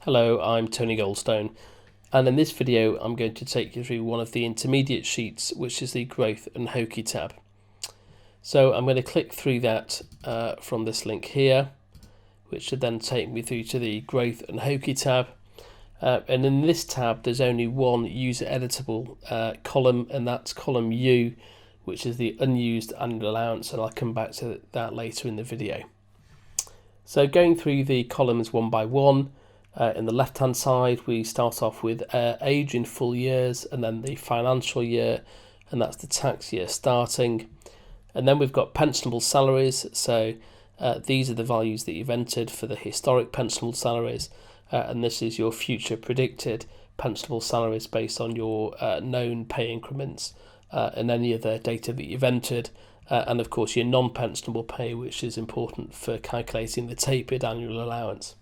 Hello, I'm Tony Goldstone, and in this video I'm going to take you through one of the intermediate sheets, which is the Growth and Hokey tab. So I'm going to click through that from this link here, which should then take me through to the Growth and Hokey tab. And in this tab there's only one user editable column, and that's column U, which is the unused annual allowance, and I'll come back to that later in the video. So going through the columns one by one, in the left hand side we start off with age in full years, and then the financial year, and that's the tax year starting. And then we've got pensionable salaries, so these are the values that you've entered for the historic pensionable salaries, and this is your future predicted pensionable salaries based on your known pay increments and any other data that you've entered, and of course your non-pensionable pay, which is important for calculating the tapered annual allowance.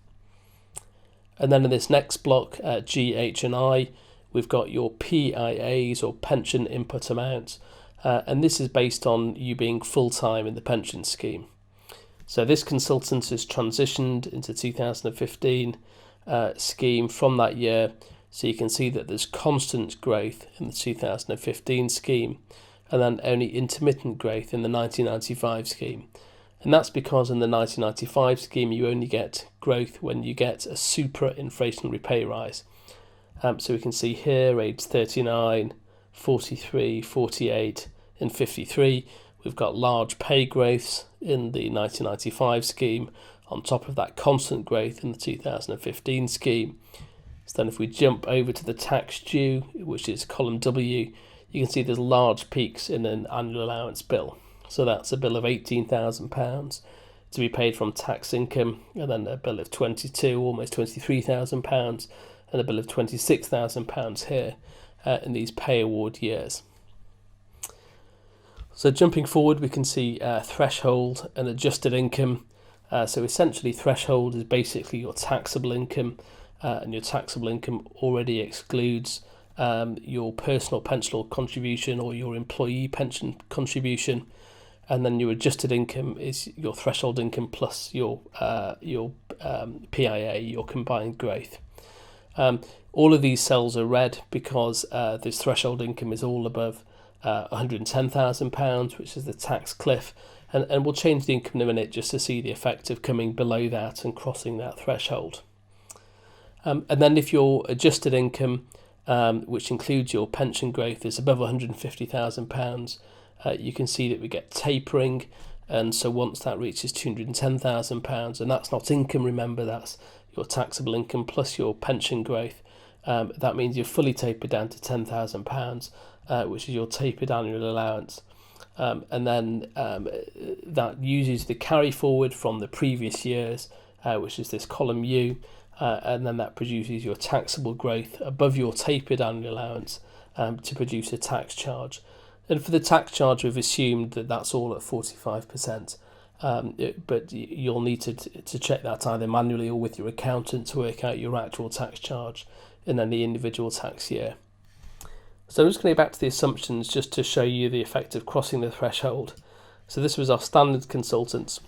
And then in this next block, G, H and I, we've got your PIAs or pension input amounts, and this is based on you being full-time in the pension scheme. So this consultant has transitioned into 2015 scheme from that year, so you can see that there's constant growth in the 2015 scheme and then only intermittent growth in the 1995 scheme. And that's because in the 1995 scheme you only get growth when you get a supra-inflationary pay rise. So we can see here age 39, 43, 48 and 53 we've got large pay growths in the 1995 scheme on top of that constant growth in the 2015 scheme. So then if we jump over to the tax due, which is column W, you can see there's large peaks in an annual allowance bill. So that's a bill of £18,000 to be paid from tax income, and then a bill of almost £23,000, and a bill of £26,000 here in these pay award years. So jumping forward, we can see threshold and adjusted income. So essentially threshold is basically your taxable income, and your taxable income already excludes your personal pensional contribution or your employee pension contribution. And then your adjusted income is your threshold income plus your PIA, your combined growth. All of these cells are red because this threshold income is all above £110,000, which is the tax cliff. And we'll change the income in a minute just to see the effect of coming below that and crossing that threshold. And then if your adjusted income, which includes your pension growth, is above £150,000, you can see that we get tapering, and so once that reaches £210,000, and that's not income, remember, that's your taxable income plus your pension growth, that means you're fully tapered down to £10,000, which is your tapered annual allowance. And then that uses the carry forward from the previous years, which is this column U, and then that produces your taxable growth above your tapered annual allowance to produce a tax charge. And for the tax charge, we've assumed that that's all at 45%, but you'll need to check that either manually or with your accountant to work out your actual tax charge in any individual tax year. So I'm just going to go back to the assumptions just to show you the effect of crossing the threshold. So this was our standard consultants,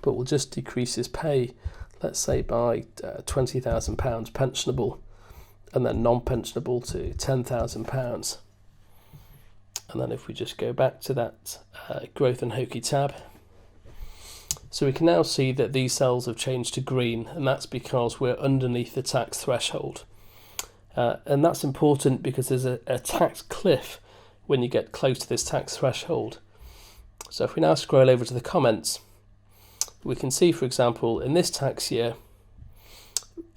but we'll just decrease his pay, let's say by £20,000 pensionable, and then non-pensionable to £10,000. And then if we just go back to that Growth and Hokey tab, so we can now see that these cells have changed to green, and that's because we're underneath the tax threshold. And that's important because there's a tax cliff when you get close to this tax threshold. So if we now scroll over to the comments, we can see, for example, in this tax year,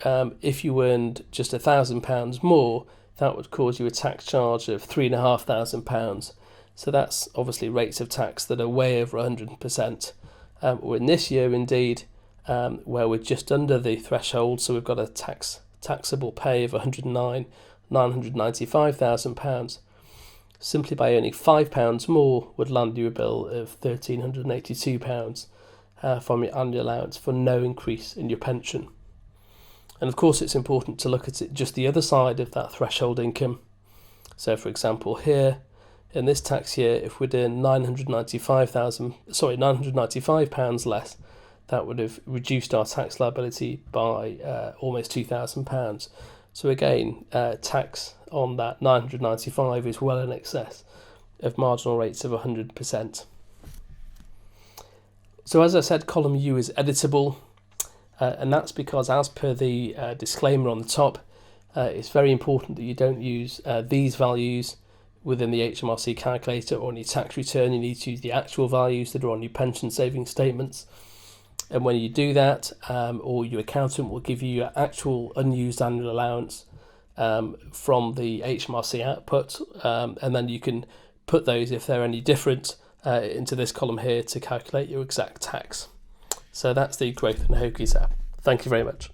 if you earned just £1,000 more, that would cause you a tax charge of £3,500. So that's obviously rates of tax that are way over 100%. Or in this year, indeed, where we're just under the threshold, so we've got a taxable pay of £995,000. Simply by earning £5 more would land you a bill of £1,382 from your annual allowance for no increase in your pension. And of course it's important to look at it just the other side of that threshold income. So for example here, in this tax year, if we're doing £995 less, that would have reduced our tax liability by almost £2,000. So again, tax on that 995 is well in excess of marginal rates of 100%. So as I said, column U is editable, and that's because, as per the disclaimer on the top, it's very important that you don't use these values within the HMRC calculator or on your tax return. You need to use the actual values that are on your pension savings statements. And when you do that, or your accountant will give you your actual unused annual allowance from the HMRC output, and then you can put those, if they're any different, into this column here to calculate your exact tax. So that's the Growth and Hokey tab. Thank you very much.